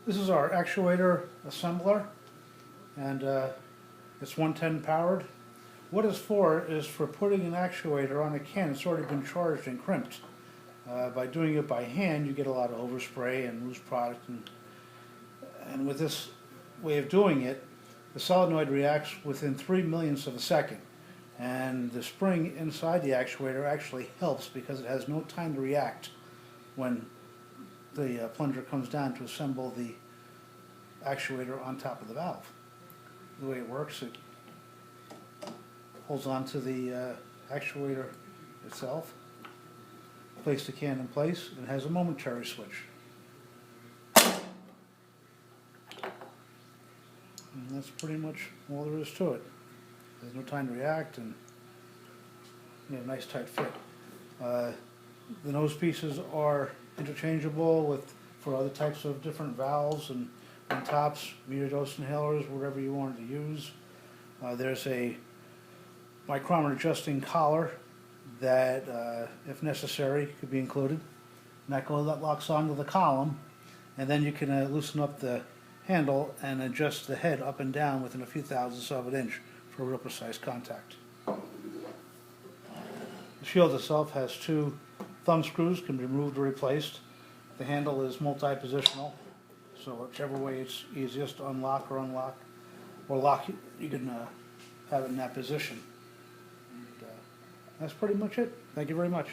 This is our actuator assembler, and it's 110 powered. What it's for is for putting an actuator on a can that's already been charged and crimped. By doing it by hand, you get a lot of overspray and loose product, and with this way of doing it, the solenoid reacts within 3 millionths of a second. And the spring inside the actuator actually helps because it has no time to react when the plunger comes down to assemble the actuator on top of the valve. The way it works, it holds on to the actuator itself, place the can in place, and has a momentary switch. And that's pretty much all there is to it. There's no time to react, and you have a nice tight fit. The nose pieces are interchangeable for other types of different valves and tops, meter dose inhalers, whatever you wanted to use. There's a micrometer adjusting collar that, if necessary, could be included. And that locks onto the column, and then you can loosen up the handle and adjust the head up and down within a few thousandths of an inch for real precise contact. The shield itself has 2 thumb screws, can be removed or replaced. The handle is multi-positional, so whichever way it's easiest to unlock or lock, you can have it in that position. And, that's pretty much it. Thank you very much.